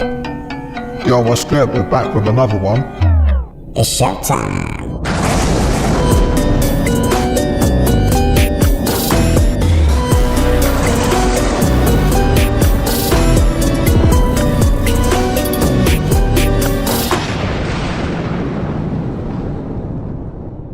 Yo, what's good? We're back with another one. It's showtime.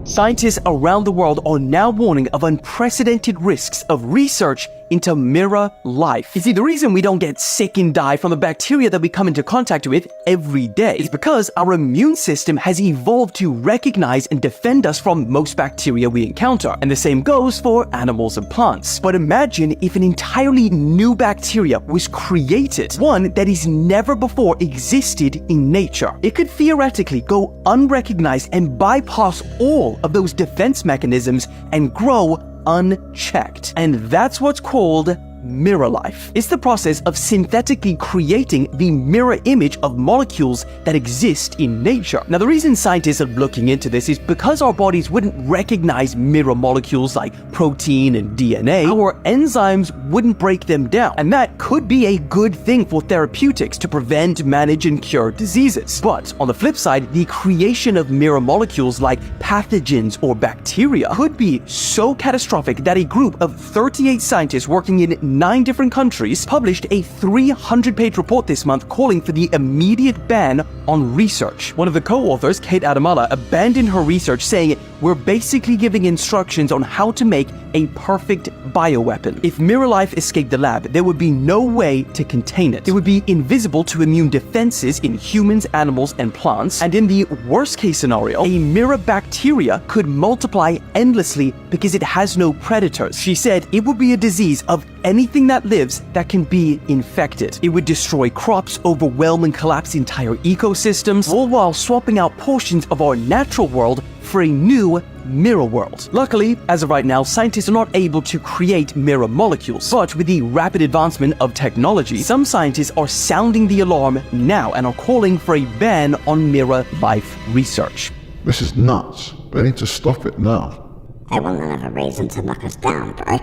Scientists around the world are now warning of unprecedented risks of research into mirror life. You see, the reason we don't get sick and die from the bacteria that we come into contact with every day is because our immune system has evolved to recognize and defend us from most bacteria we encounter. And the same goes for animals and plants. But imagine if an entirely new bacteria was created, one that has never before existed in nature. It could theoretically go unrecognized and bypass all of those defense mechanisms and grow unchecked. And that's what's called mirror life. It's the process of synthetically creating the mirror image of molecules that exist in nature. Now, the reason scientists are looking into this is because our bodies wouldn't recognize mirror molecules like protein and DNA. Our enzymes wouldn't break them down, and that could be a good thing for therapeutics to prevent, manage, and cure diseases. But on the flip side, the creation of mirror molecules like pathogens or bacteria could be so catastrophic that a group of 38 scientists working in 9 different countries published a 300-page report this month calling for the immediate ban on research. One of the co-authors, Kate Adamala, abandoned her research, saying, "We're basically giving instructions on how to make a perfect bioweapon. If mirror life escaped the lab, there would be no way to contain it. It would be invisible to immune defenses in humans, animals, and plants. And in the worst-case scenario, a mirror bacteria could multiply endlessly because it has no predators." She said it would be a disease of anything that lives that can be infected. It would destroy crops, overwhelm and collapse entire ecosystems, all while swapping out portions of our natural world for a new mirror world. Luckily, as of right now, scientists are not able to create mirror molecules. But with the rapid advancement of technology, some scientists are sounding the alarm now and are calling for a ban on mirror life research. This is nuts. They need to stop it now. They want another reason to knock us down, bro.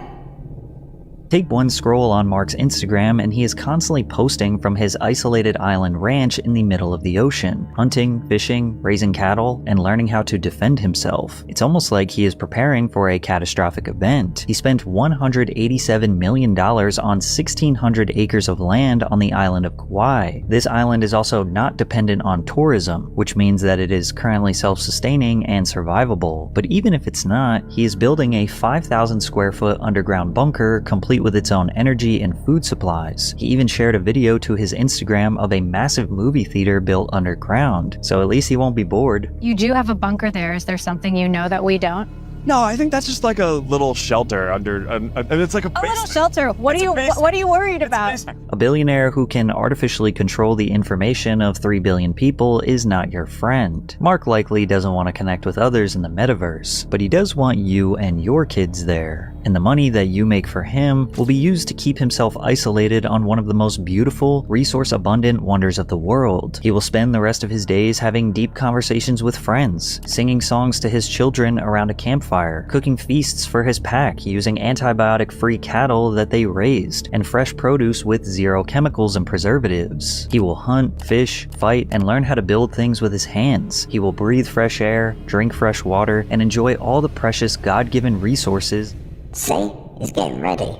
Take one scroll on Mark's Instagram and he is constantly posting from his isolated island ranch in the middle of the ocean, hunting, fishing, raising cattle, and learning how to defend himself. It's almost like he is preparing for a catastrophic event. He spent $187 million on 1,600 acres of land on the island of Kauai. This island is also not dependent on tourism, which means that it is currently self-sustaining and survivable. But even if it's not, he is building a 5,000 square foot underground bunker complete with its own energy and food supplies. He even shared a video to his Instagram of a massive movie theater built underground, so at least he won't be bored. You do have a bunker there. Is there something you know that we don't? No, I think that's just like a little shelter under, and it's like a little shelter. What are you worried about? A billionaire who can artificially control the information of 3 billion people is not your friend. Mark likely doesn't want to connect with others in the metaverse, but he does want you and your kids there. And the money that you make for him will be used to keep himself isolated on one of the most beautiful, resource-abundant wonders of the world. He will spend the rest of his days having deep conversations with friends, singing songs to his children around a campfire, cooking feasts for his pack using antibiotic-free cattle that they raised, and fresh produce with 0 chemicals and preservatives. He will hunt, fish, fight, and learn how to build things with his hands. He will breathe fresh air, drink fresh water, and enjoy all the precious God-given resources. See? He's getting ready.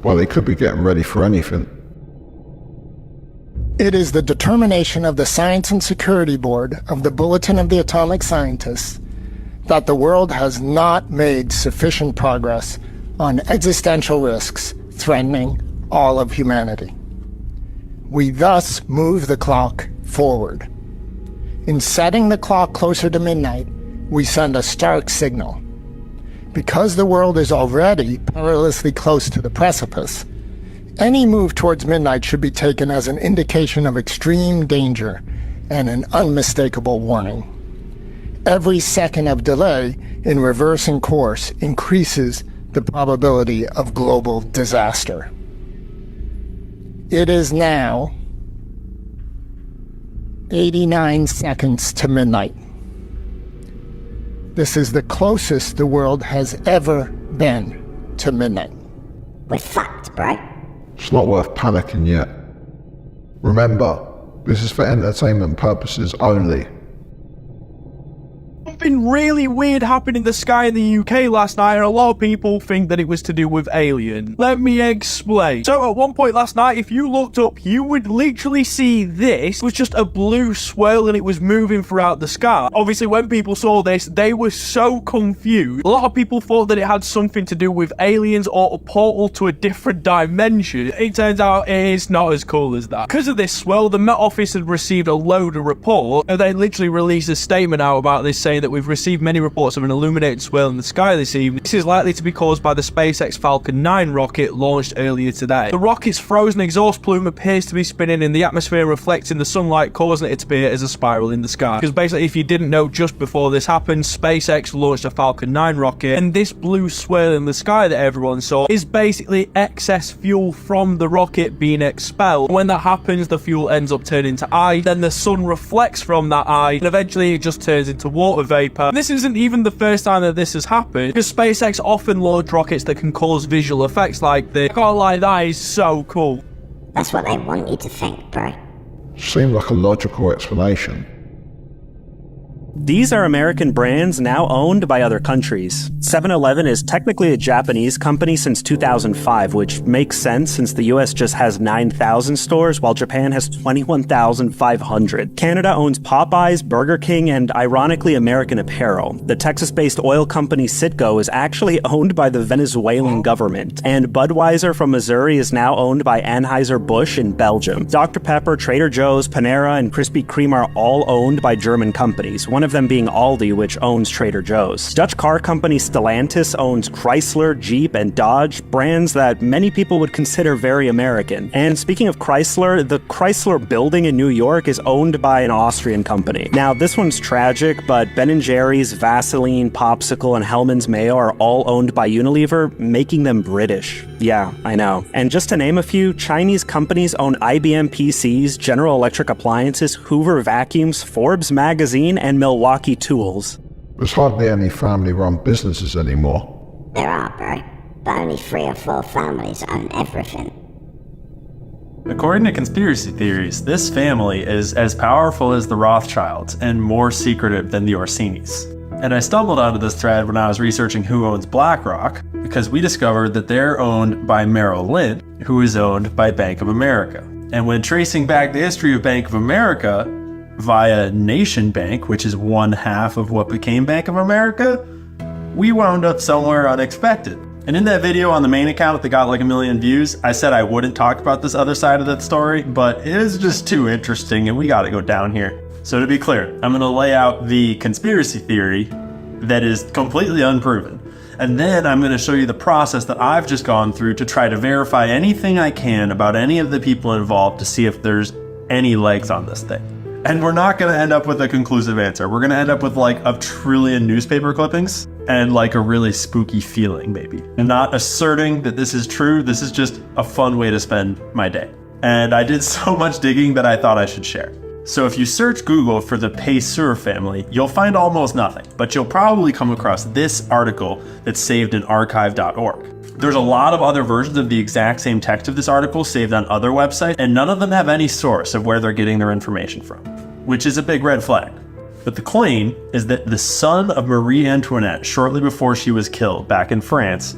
Well, they could be getting ready for anything. It is the determination of the Science and Security Board of the Bulletin of the Atomic Scientists that the world has not made sufficient progress on existential risks threatening all of humanity. We thus move the clock forward. In setting the clock closer to midnight, we send a stark signal. Because the world is already perilously close to the precipice, any move towards midnight should be taken as an indication of extreme danger and an unmistakable warning. Every second of delay in reversing course increases the probability of global disaster. It is now 89 seconds to midnight. This is the closest the world has ever been to midnight. We're fucked, bro. It's not worth panicking yet. Remember, This is for entertainment purposes only. Something really weird happened in the sky in the UK last night, and a lot of people think that it was to do with aliens. Let me explain. So at one point last night, if you looked up, you would literally see this. It was just a blue swirl and it was moving throughout the sky. Obviously, when people saw this, they were so confused. A lot of people thought that it had something to do with aliens or a portal to a different dimension. It turns out it is not as cool as that. Because of this swirl, the Met Office had received a load of reports, and they literally released a statement out about this saying that we've received many reports of an illuminated swirl in the sky this evening. This is likely to be caused by the SpaceX Falcon 9 rocket launched earlier today. The rocket's frozen exhaust plume appears to be spinning in the atmosphere, reflecting the sunlight, causing it to appear as a spiral in the sky. Because basically, if you didn't know, just before this happened, SpaceX launched a Falcon 9 rocket, and this blue swirl in the sky that everyone saw is basically excess fuel from the rocket being expelled. When that happens, the fuel ends up turning to ice, then the sun reflects from that ice, and eventually it just turns into water vapor. This isn't even the first time that this has happened, because SpaceX often launch rockets that can cause visual effects like this. I can't lie, that is so cool. That's what they want you to think, bro. Seemed like a logical explanation. These are American brands now owned by other countries. 7-Eleven is technically a Japanese company since 2005, which makes sense since the US just has 9,000 stores, while Japan has 21,500. Canada owns Popeyes, Burger King, and ironically American Apparel. The Texas-based oil company Citgo is actually owned by the Venezuelan government. And Budweiser from Missouri is now owned by Anheuser-Busch in Belgium. Dr. Pepper, Trader Joe's, Panera, and Krispy Kreme are all owned by German companies, one of them being Aldi, which owns Trader Joe's. Dutch car company Stellantis owns Chrysler, Jeep, and Dodge, brands that many people would consider very American. And speaking of Chrysler, the Chrysler building in New York is owned by an Austrian company. Now, this one's tragic, but Ben & Jerry's, Vaseline, Popsicle, and Hellmann's Mayo are all owned by Unilever, making them British. Yeah, I know. And just to name a few, Chinese companies own IBM PCs, General Electric Appliances, Hoover Vacuums, Forbes Magazine, and Milwaukee Tools. There's hardly any family-run businesses anymore. There are, bro. But only 3 or 4 families own everything. According to conspiracy theories, this family is as powerful as the Rothschilds and more secretive than the Orsinis. And I stumbled onto this thread when I was researching who owns BlackRock, because we discovered that they're owned by Merrill Lynch, who is owned by Bank of America. And when tracing back the history of Bank of America via Nation Bank, which is one half of what became Bank of America, we wound up somewhere unexpected. And in that video on the main account that got like 1 million views, I said I wouldn't talk about this other side of that story, but it is just too interesting and we gotta go down here. So to be clear, I'm gonna lay out the conspiracy theory that is completely unproven. And then I'm gonna show you the process that I've just gone through to try to verify anything I can about any of the people involved to see if there's any legs on this thing. And we're not gonna end up with a conclusive answer. We're gonna end up with like 1 trillion newspaper clippings and like a really spooky feeling maybe. I'm not asserting that this is true, this is just a fun way to spend my day. And I did so much digging that I thought I should share. So if you search Google for the Paysur family, you'll find almost nothing, but you'll probably come across this article that's saved in archive.org. There's a lot of other versions of the exact same text of this article saved on other websites, and none of them have any source of where they're getting their information from, which is a big red flag. But the claim is that the son of Marie Antoinette, shortly before she was killed back in France,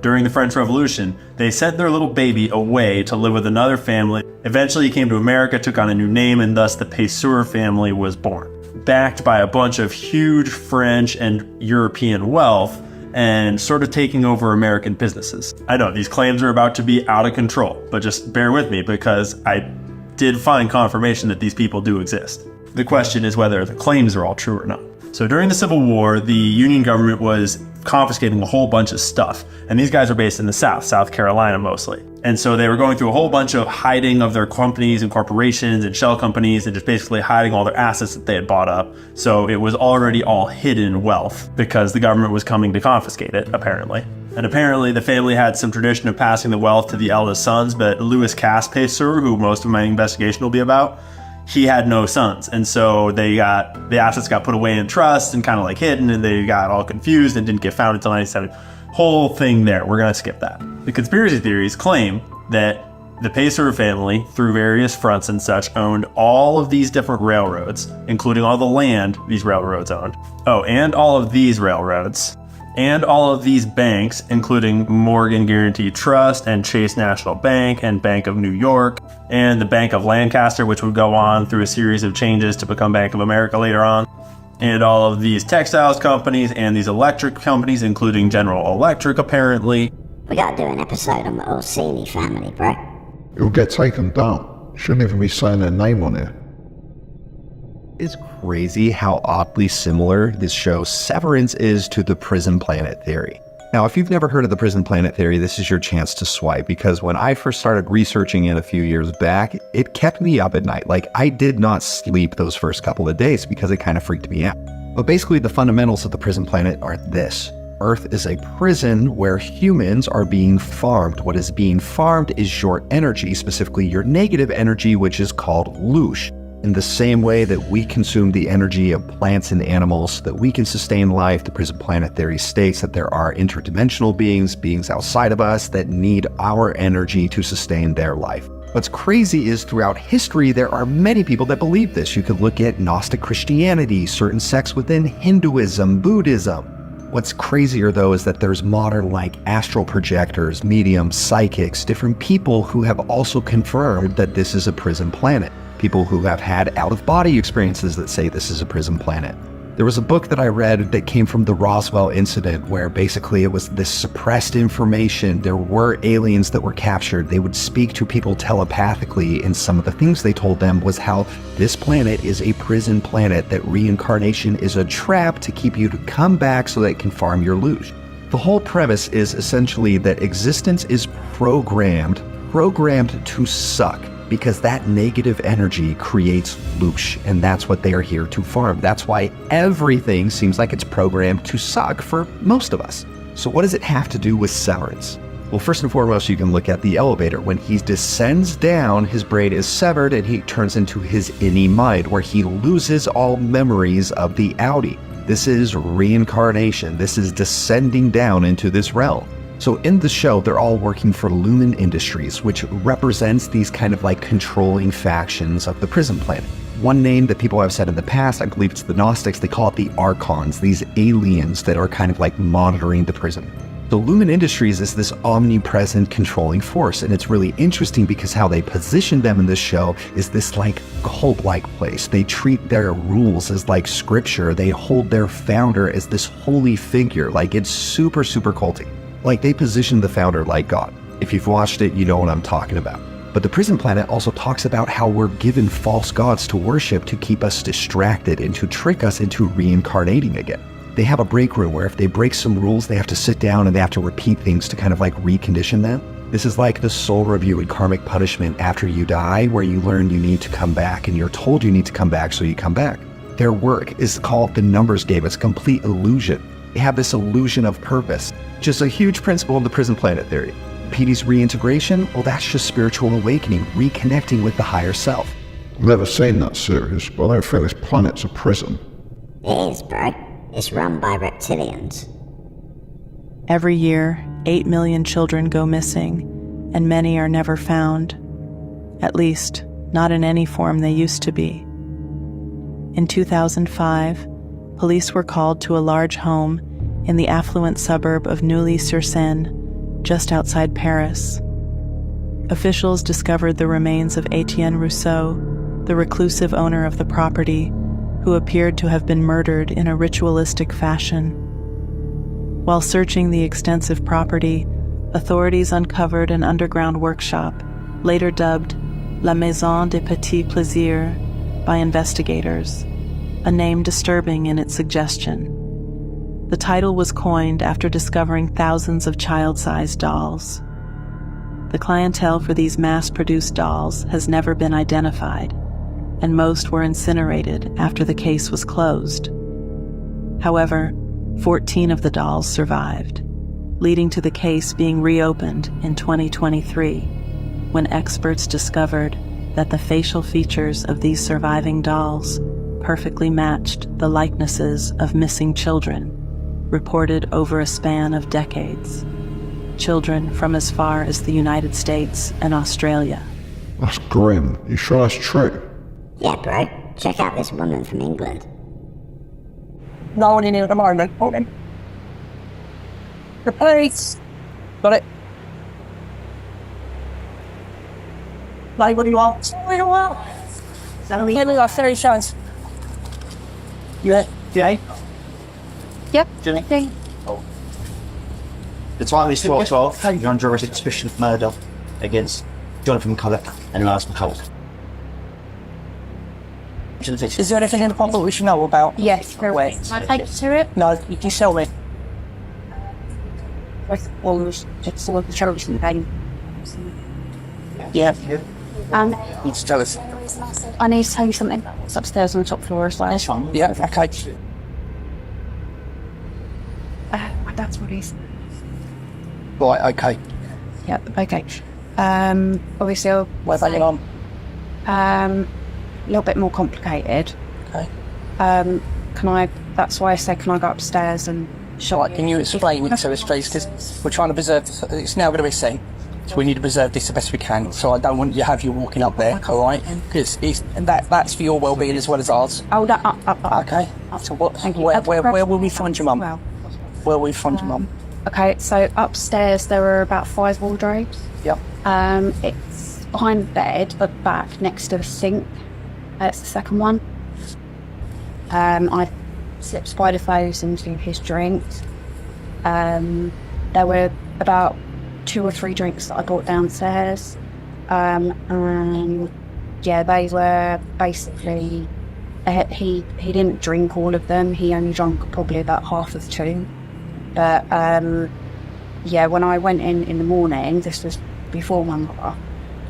during the French Revolution, they sent their little baby away to live with another family. Eventually he came to America, took on a new name, and thus the Paysur family was born. Backed by a bunch of huge French and European wealth, and sort of taking over American businesses. I know these claims are about to be out of control, but just bear with me because I did find confirmation that these people do exist. The question is whether the claims are all true or not. So during the Civil War, the Union government was confiscating a whole bunch of stuff. And these guys are based in the South Carolina mostly. And so they were going through a whole bunch of hiding of their companies and corporations and shell companies and just basically hiding all their assets that they had bought up. So it was already all hidden wealth because the government was coming to confiscate it, apparently. And apparently the family had some tradition of passing the wealth to the eldest sons, but Louis Cass Paysur, who most of my investigation will be about, he had no sons. And so the assets got put away in trust and kind of like hidden, and they got all confused and didn't get found until 1997. Whole thing there. We're going to skip that. The conspiracy theories claim that The Pacer family, through various fronts and such, owned all of these different railroads, including all the land these railroads owned. Oh, and all of these railroads. And all of these banks, including Morgan Guaranty Trust and Chase National Bank and Bank of New York, and the Bank of Lancaster, which would go on through a series of changes to become Bank of America later on. And all of these textiles companies and these electric companies, including General Electric, apparently. We gotta do an episode on the Orsini family, bro. It will get taken down. Shouldn't even be saying their name on it. It's crazy how oddly similar this show Severance is to the Prison Planet theory. Now, if you've never heard of the Prison Planet theory, this is your chance to swipe, because when I first started researching it a few years back, it kept me up at night. Like, I did not sleep those first couple of days because it kind of freaked me out. But basically, the fundamentals of the Prison Planet are this. Earth is a prison where humans are being farmed. What is being farmed is your energy, specifically your negative energy, which is called loosh. In the same way that we consume the energy of plants and animals so that we can sustain life, the Prison Planet theory states that there are interdimensional beings outside of us, that need our energy to sustain their life. What's crazy is throughout history, there are many people that believe this. You could look at Gnostic Christianity, certain sects within Hinduism, Buddhism. What's crazier, though, is that there's modern, astral projectors, mediums, psychics, different people who have also confirmed that this is a prison planet. People who have had out-of-body experiences that say this is a prison planet. There was a book that I read that came from the Roswell incident, where basically it was this suppressed information. There were aliens that were captured. They would speak to people telepathically, and some of the things they told them was how this planet is a prison planet, that reincarnation is a trap to keep you to come back so that it can farm your loot. The whole premise is essentially that existence is programmed to suck, because that negative energy creates loosh, and that's what they are here to farm. That's why everything seems like it's programmed to suck for most of us. So what does it have to do with Severance? Well, first and foremost, you can look at the elevator. When he descends down, his brain is severed and he turns into his innie mind, where he loses all memories of the Audi. This is reincarnation. This is descending down into this realm. So in the show, they're all working for Lumen Industries, which represents these kind of controlling factions of the prison planet. One name that people have said in the past, I believe it's the Gnostics, they call it the Archons, these aliens that are kind of monitoring the prison. So Lumen Industries is this omnipresent controlling force, and it's really interesting because how they position them in this show is this cult-like place. They treat their rules as scripture. They hold their founder as this holy figure. It's super, super culty. They position the founder like God. If you've watched it, you know what I'm talking about. But the Prison Planet also talks about how we're given false gods to worship to keep us distracted and to trick us into reincarnating again. They have a break room where if they break some rules, they have to sit down and they have to repeat things to kind of recondition them. This is like the soul review and karmic punishment after you die, where you learn you need to come back and you're told you need to come back, so you come back. Their work is called the numbers game. It's complete illusion. They have this illusion of purpose, which is a huge principle in the Prison Planet theory. PD's reintegration, well, that's just spiritual awakening, reconnecting with the higher self. I've never seen that series, but I don't feel this planet's a prison. It is, bro. It's run by reptilians. Every year, 8 million children go missing, and many are never found. At least, not in any form they used to be. In 2005, police were called to a large home in the affluent suburb of Neuilly-sur-Seine, just outside Paris. Officials discovered the remains of Etienne Rousseau, the reclusive owner of the property, who appeared to have been murdered in a ritualistic fashion. While searching the extensive property, authorities uncovered an underground workshop, later dubbed La Maison des Petits Plaisirs by investigators, a name disturbing in its suggestion. The title was coined after discovering thousands of child-sized dolls. The clientele for these mass-produced dolls has never been identified, and most were incinerated after the case was closed. However, 14 of the dolls survived, leading to the case being reopened in 2023, when experts discovered that the facial features of these surviving dolls perfectly matched the likenesses of missing children, reported over a span of decades. children from as far as the United States and Australia. That's grim. You sure that's true? Yeah, bro. Check out this woman from England. No one in here at the moment. Hold on. The police. Got it. Like, what do you want? What do you want? We got 30 seconds. Yeah. Yep. Jenny? The time is 12/12. You're under suspicion of murder against Jonathan Culloch and Lars McCulloch. Is there anything in the pot that we should know about? Yes. Wait. Can I take you to it? No, you can sell me. It's all the charities in the game. Yeah. You just tell us. I need to tell you something. It's upstairs on the top floor as well. That's fine. Yeah, okay. My dad's bodies. Right, okay. Yep, okay. Obviously, I'll Where are you on? a little bit more complicated. Okay. That's why I said, can I go upstairs and... Sure, can you explain it to us, please? Because we're trying to preserve this. It's now going to be seen. So we need to preserve this the best we can. So I don't want you to have you walking up there, all right? Because that's for your well-being as well as ours. Oh, that up. Okay. So what? Thank you. Where will we find your mum? Well, Where will we find your mum? okay, so upstairs there were about 5 wardrobes. Yep. It's behind the bed, but back next to the sink. It's the second one. I slipped spider those into his drinks. There were about 2 or 3 drinks that I brought downstairs. And yeah, they were basically, he didn't drink all of them. He only drank probably about half of 2. But yeah, when I went in the morning, this was before 1 o'clock.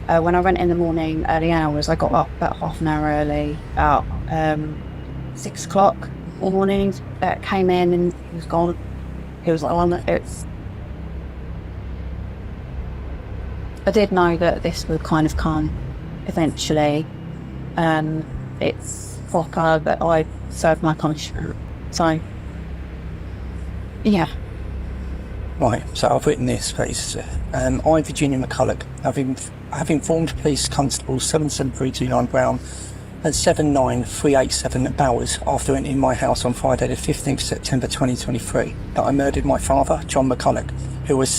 When I went in the morning, early hours, I got up about half an hour early, about 6 o'clock in the morning. Came in and he was gone. He was like, I did know that this would kind of come eventually. It's vodka that I served my punishment. So, yeah. Right, so I've written this, please. I, Virginia McCulloch, have informed Police Constable 77329 Brown at 79387 Bowers after entering my house on Friday the 15th September 2023 that I murdered my father, John McCulloch, who was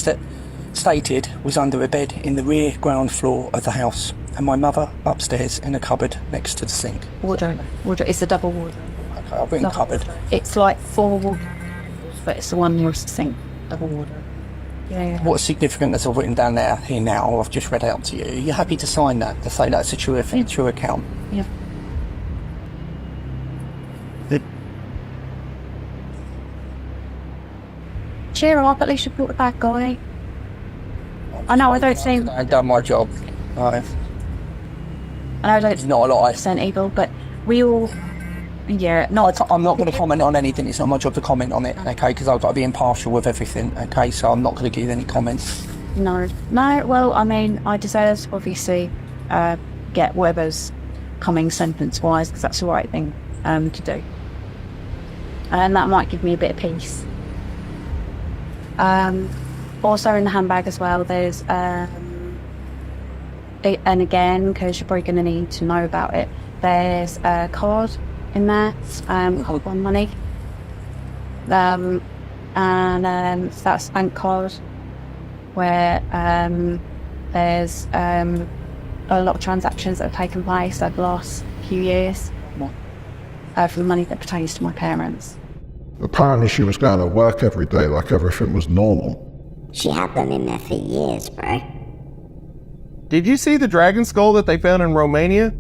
stated was under a bed in the rear ground floor of the house, and my mother upstairs in a cupboard next to the sink. Wardrobe. It's a double wardrobe. Okay, I've written cupboard. It's like 4 wardrobes, but it's the one nearest the sink. Double wardrobe. Yeah. What's significant as I've written down there here now, I've just read out to you. Are you happy to sign that, to say that's a true account? Yeah. Cheer up, at least you brought the bad guy. I know, I don't think... I've done my job. Right. I know I don't... It's not a lot. ...percent evil, but we all... Yeah. No, I'm not going to comment on anything. It's not my job to comment on it, okay? Because I've got to be impartial with everything, okay? So I'm not going to give any comments. No, well, I mean, I deserve to obviously get whatever's coming sentence-wise, because that's the right thing to do. And that might give me a bit of peace. Also in the handbag as well, there's, and again, because you're probably going to need to know about it, there's a card in there, called One Money. And that's a bank card where there's a lot of transactions that have taken place over the last few years for the money that pertains to my parents. Apparently she was going to work every day like everything was normal. She had them in there for years, bro. Did you see the dragon skull that they found in Romania?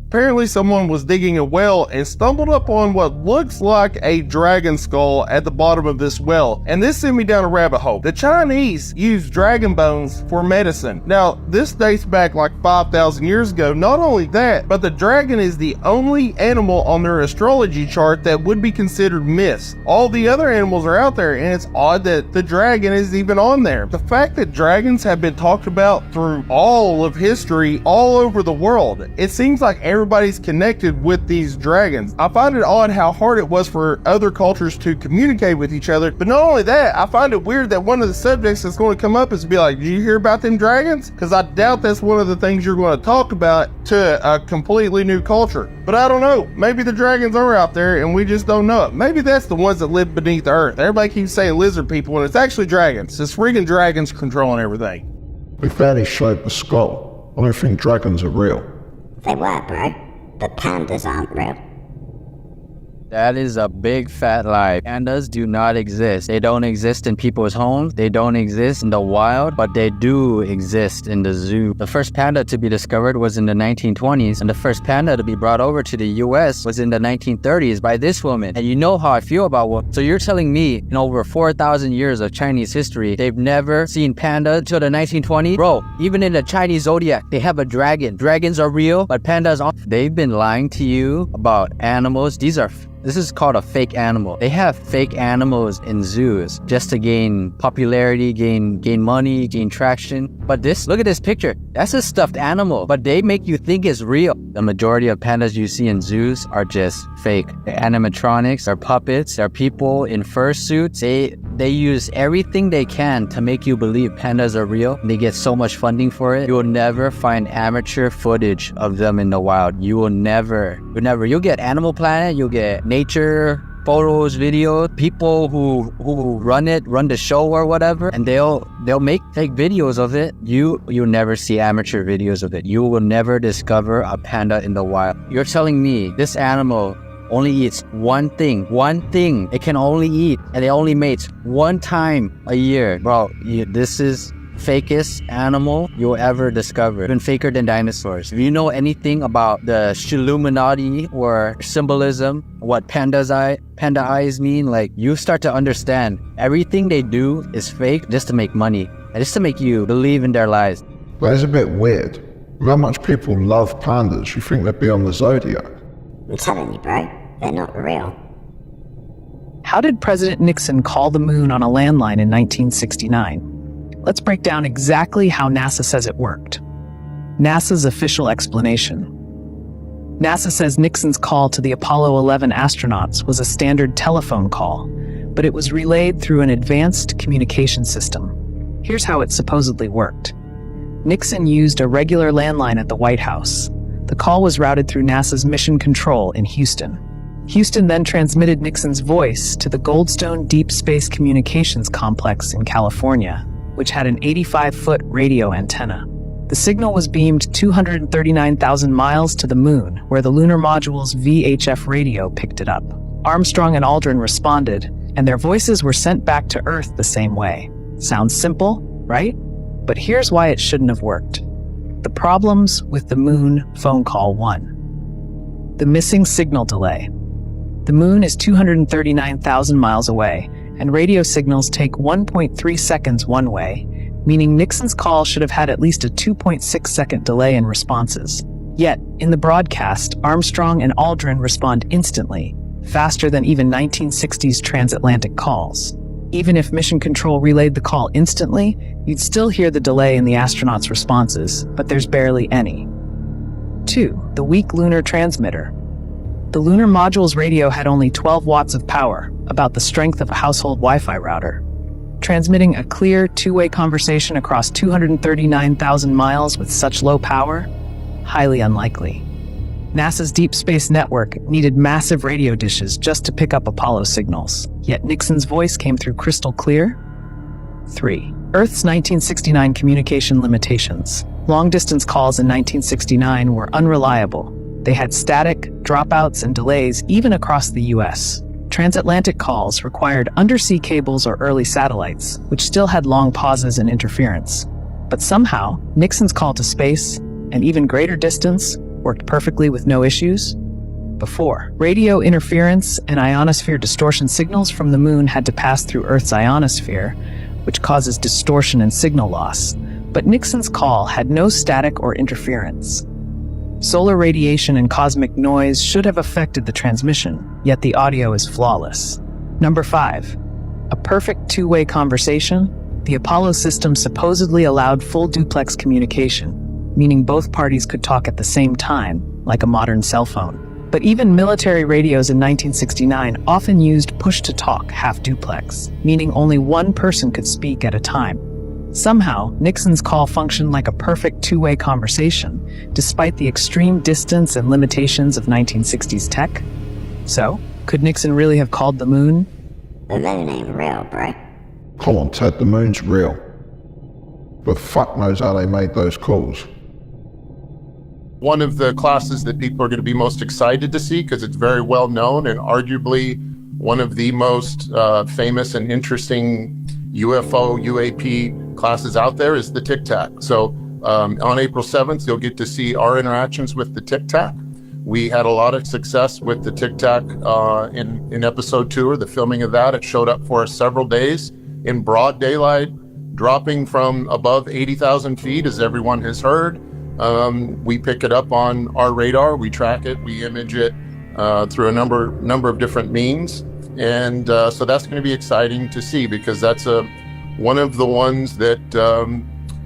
Apparently someone was digging a well and stumbled upon what looks like a dragon skull at the bottom of this well, and this sent me down a rabbit hole. The Chinese used dragon bones for medicine. Now, this dates back like 5,000 years ago. Not only that, but the dragon is the only animal on their astrology chart that would be considered missed. All the other animals are out there, and it's odd that the dragon is even on there. The fact that dragons have been talked about through all of history, all over the world, it seems like everybody everybody's connected with these dragons. I find it odd how hard it was for other cultures to communicate with each other. But not only that, I find it weird that one of the subjects that's going to come up is to be like, "Do you hear about them dragons?" Because I doubt that's one of the things you're going to talk about to a completely new culture. But I don't know. Maybe the dragons are out there and we just don't know it. Maybe that's the ones that live beneath the earth. Everybody keeps saying lizard people, and it's actually dragons. It's freaking dragons controlling everything. We found his shape of skull. I don't think dragons are real. They were, bro. But pandas aren't real. That is a big fat lie. Pandas do not exist. They don't exist in people's homes. They don't exist in the wild, but they do exist in the zoo. The first panda to be discovered was in the 1920s, and the first panda to be brought over to the US was in the 1930s by this woman. And you know how I feel about women. So you're telling me in over 4,000 years of Chinese history, they've never seen panda until the 1920s? Bro, even in the Chinese zodiac, they have a dragon. Dragons are real, but pandas aren't. They've been lying to you about animals. This is called a fake animal. They have fake animals in zoos just to gain popularity, gain money, gain traction. But look at this picture. That's a stuffed animal, but they make you think it's real. The majority of pandas you see in zoos are just fake. They're animatronics, they're puppets, they're people in fursuits. They use everything they can to make you believe pandas are real. They get so much funding for it. You will never find amateur footage of them in the wild. You'll never. You'll get Animal Planet, you'll get nature photos, videos, people who run the show or whatever, and they'll make fake videos of it. You'll never see amateur videos of it. You will never discover a panda in the wild. You're telling me this animal only eats one thing it can only eat, and it only mates one time a year. Bro, this is fakest animal you'll ever discover, even faker than dinosaurs. If you know anything about the Illuminati or symbolism, what panda eyes mean, like, you start to understand everything they do is fake just to make money and just to make you believe in their lies. But it's a bit weird. With how much people love pandas, you think they'd be on the Zodiac. I'm telling you, bro, they're not real. How did President Nixon call the moon on a landline in 1969? Let's break down exactly how NASA says it worked. NASA's official explanation. NASA says Nixon's call to the Apollo 11 astronauts was a standard telephone call, but it was relayed through an advanced communication system. Here's how it supposedly worked. Nixon used a regular landline at the White House. The call was routed through NASA's Mission Control in Houston. Houston then transmitted Nixon's voice to the Goldstone Deep Space Communications Complex in California, which had an 85-foot radio antenna. The signal was beamed 239,000 miles to the moon, where the lunar module's VHF radio picked it up. Armstrong and Aldrin responded, and their voices were sent back to Earth the same way. Sounds simple, right? But here's why it shouldn't have worked. The problems with the moon phone call. 1. The missing signal delay. The moon is 239,000 miles away, and radio signals take 1.3 seconds one way, meaning Nixon's call should have had at least a 2.6 second delay in responses. Yet, in the broadcast, Armstrong and Aldrin respond instantly, faster than even 1960s transatlantic calls. Even if Mission Control relayed the call instantly, you'd still hear the delay in the astronauts' responses, but there's barely any. 2. The weak lunar transmitter. The lunar module's radio had only 12 watts of power, about the strength of a household Wi-Fi router. Transmitting a clear, two-way conversation across 239,000 miles with such low power? Highly unlikely. NASA's Deep Space Network needed massive radio dishes just to pick up Apollo signals, yet Nixon's voice came through crystal clear. 3. Earth's 1969 communication limitations. Long-distance calls in 1969 were unreliable. They had static, dropouts, and delays even across the US. Transatlantic calls required undersea cables or early satellites, which still had long pauses and interference. But somehow, Nixon's call to space, and even greater distance, worked perfectly with no issues. 4. Radio interference and ionosphere distortion signals from the moon had to pass through Earth's ionosphere, which causes distortion and signal loss. But Nixon's call had no static or interference. Solar radiation and cosmic noise should have affected the transmission, yet the audio is flawless. 5. A perfect two-way conversation. The Apollo system supposedly allowed full duplex communication. meaning both parties could talk at the same time, like a modern cell phone. But even military radios in 1969 often used push-to-talk half-duplex, meaning only one person could speak at a time. Somehow, Nixon's call functioned like a perfect two-way conversation, despite the extreme distance and limitations of 1960s tech. So, could Nixon really have called the moon? The moon ain't real, bro. Come on, Ted, the moon's real. But fuck knows how they made those calls. One of the classes that people are going to be most excited to see, because it's very well known and arguably one of the most famous and interesting UFO, UAP classes out there, is the Tic Tac. So on April 7th, you'll get to see our interactions with the Tic Tac. We had a lot of success with the Tic Tac in episode 2, or the filming of that. It showed up for us several days in broad daylight, dropping from above 80,000 feet, as everyone has heard. We pick it up on our radar, we track it, we image it through a number of different means. And so that's going to be exciting to see, because that's one of the ones that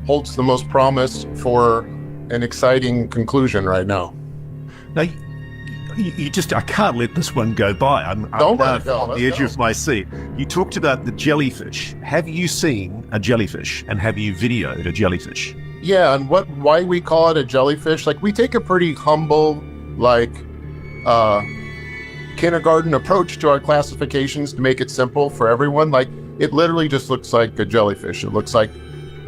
holds the most promise for an exciting conclusion right now. Now, I can't let this one go by. I'm on the edge of my seat. You talked about the jellyfish. Have you seen a jellyfish, and have you videoed a jellyfish? Yeah, and why we call it a jellyfish, like, we take a pretty humble, like, kindergarten approach to our classifications to make it simple for everyone. Like, it literally just looks like a jellyfish. It looks like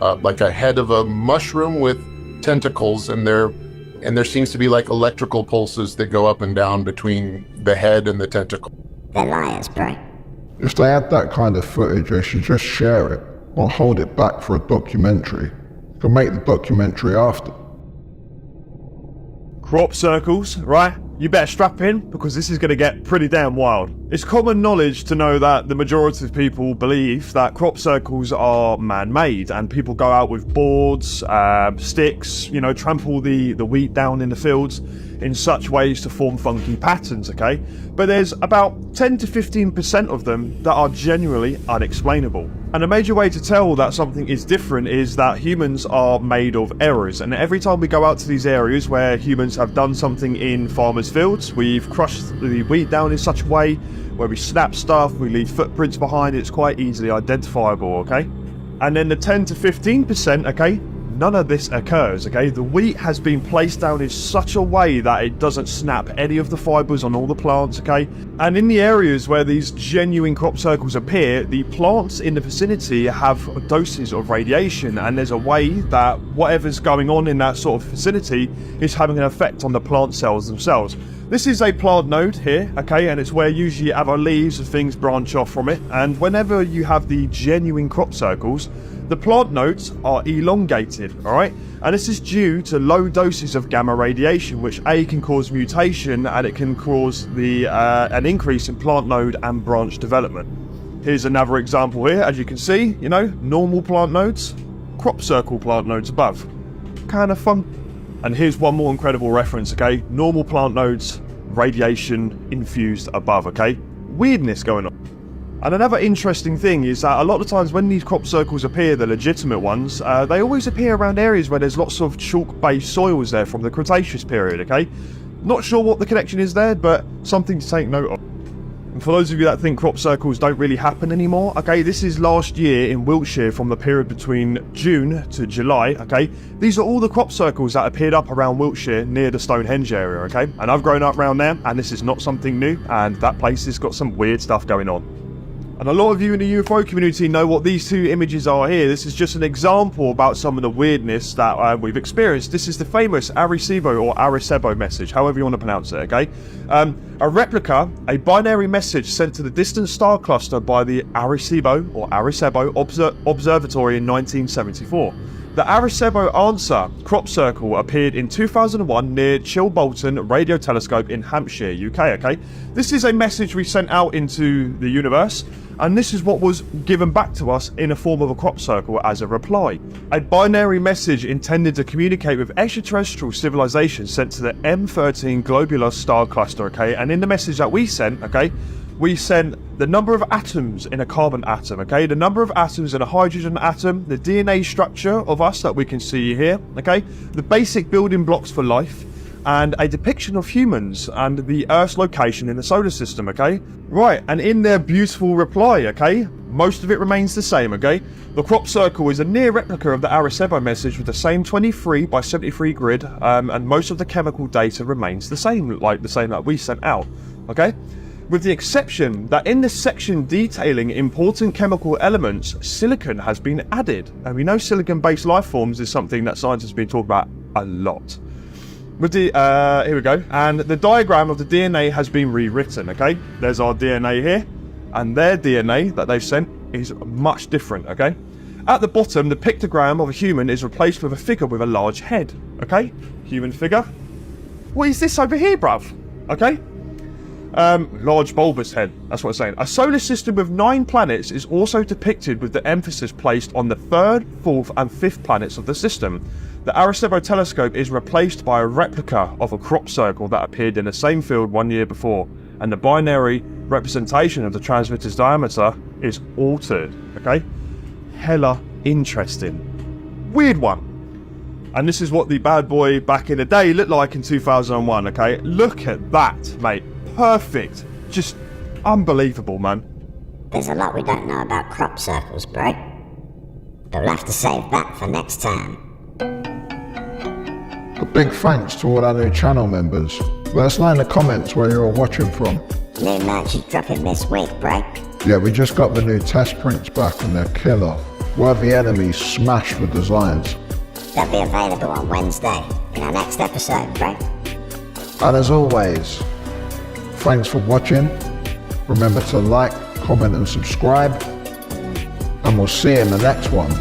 a head of a mushroom with tentacles, and there seems to be like electrical pulses that go up and down between the head and the tentacle. They're liars, bro. If they had that kind of footage, they should just share it, or hold it back for a documentary. You can make the documentary after. Crop circles, right? You better strap in, because this is going to get pretty damn wild. It's common knowledge to know that the majority of people believe that crop circles are man-made, and people go out with boards, sticks, trample the wheat down in the fields in such ways to form funky patterns, okay? But there's about 10 to 15% of them that are genuinely unexplainable. And a major way to tell that something is different is that humans are made of errors, and every time we go out to these areas where humans have done something in farmers' fields, we've crushed the wheat down in such a way where we snap stuff, we leave footprints behind, it's quite easily identifiable, okay? And then the 10 to 15%, okay, none of this occurs, okay? The wheat has been placed down in such a way that it doesn't snap any of the fibers on all the plants, okay? And in the areas where these genuine crop circles appear, the plants in the vicinity have doses of radiation, and there's a way that whatever's going on in that sort of vicinity is having an effect on the plant cells themselves. This is a plant node here, okay, and it's where usually other leaves and things branch off from it. And whenever you have the genuine crop circles, the plant nodes are elongated, alright? And this is due to low doses of gamma radiation, which can cause mutation, and it can cause an increase in plant node and branch development. Here's another example here, as you can see, normal plant nodes, crop circle plant nodes above. Kind of fun. And here's one more incredible reference, okay? Normal plant nodes, radiation infused above, okay? Weirdness going on. And another interesting thing is that a lot of times when these crop circles appear, the legitimate ones, they always appear around areas where there's lots of chalk-based soils there from the Cretaceous period, okay? Not sure what the connection is there, but something to take note of. And for those of you that think crop circles don't really happen anymore, okay, this is last year in Wiltshire from the period between June to July, okay? These are all the crop circles that appeared up around Wiltshire near the Stonehenge area, okay? And I've grown up around there, and this is not something new, and that place has got some weird stuff going on. And a lot of you in the UFO community know what these two images are here. This is just an example about some of the weirdness that we've experienced. This is the famous Arecibo or Arecibo message, however you want to pronounce it, okay? A replica, a binary message sent to the distant star cluster by the Arecibo or Arecibo Observatory in 1974. The Arecibo Answer crop circle appeared in 2001 near Chilbolton Radio Telescope in Hampshire, UK, okay? This is a message we sent out into the universe, and this is what was given back to us in a form of a crop circle as a reply. A binary message intended to communicate with extraterrestrial civilization sent to the M13 globular star cluster, okay? And in the message that we sent, okay, we sent the number of atoms in a carbon atom, okay? The number of atoms in a hydrogen atom, the DNA structure of us that we can see here, okay? The basic building blocks for life, and a depiction of humans and the Earth's location in the solar system, okay? Right, and in their beautiful reply, okay? Most of it remains the same, okay? The crop circle is a near replica of the Arecibo message with the same 23 by 73 grid, and most of the chemical data remains the same that we sent out, okay? With the exception that in the section detailing important chemical elements, silicon has been added. And we know silicon-based life forms is something that scientists have been talking about a lot. With the, here we go. And the diagram of the DNA has been rewritten, okay? There's our DNA here. And their DNA that they've sent is much different, okay? At the bottom, the pictogram of a human is replaced with a figure with a large head, okay? Human figure. What is this over here, bruv? Okay? Large bulbous head, that's what it's saying. A solar system with 9 planets is also depicted with the emphasis placed on the 3rd, 4th and 5th planets of the system. The Arecibo telescope is replaced by a replica of a crop circle that appeared in the same field 1 year before, and the binary representation of the transmitter's diameter is altered, okay? Hella interesting. Weird one. And this is what the bad boy back in the day looked like in 2001, okay? Look at that, mate. Perfect. Just unbelievable, man. There's a lot we don't know about crop circles, bro. But we'll have to save that for next time. A big thanks to all our new channel members. Let us know in the comments where you're watching from. New merch is dropping this week, bro. Yeah, we just got the new test prints back and they're killer. Worthy Enemies smash the designs. They'll be available on Wednesday in our next episode, bro. And as always, thanks for watching. Remember to like, comment and subscribe. And we'll see you in the next one.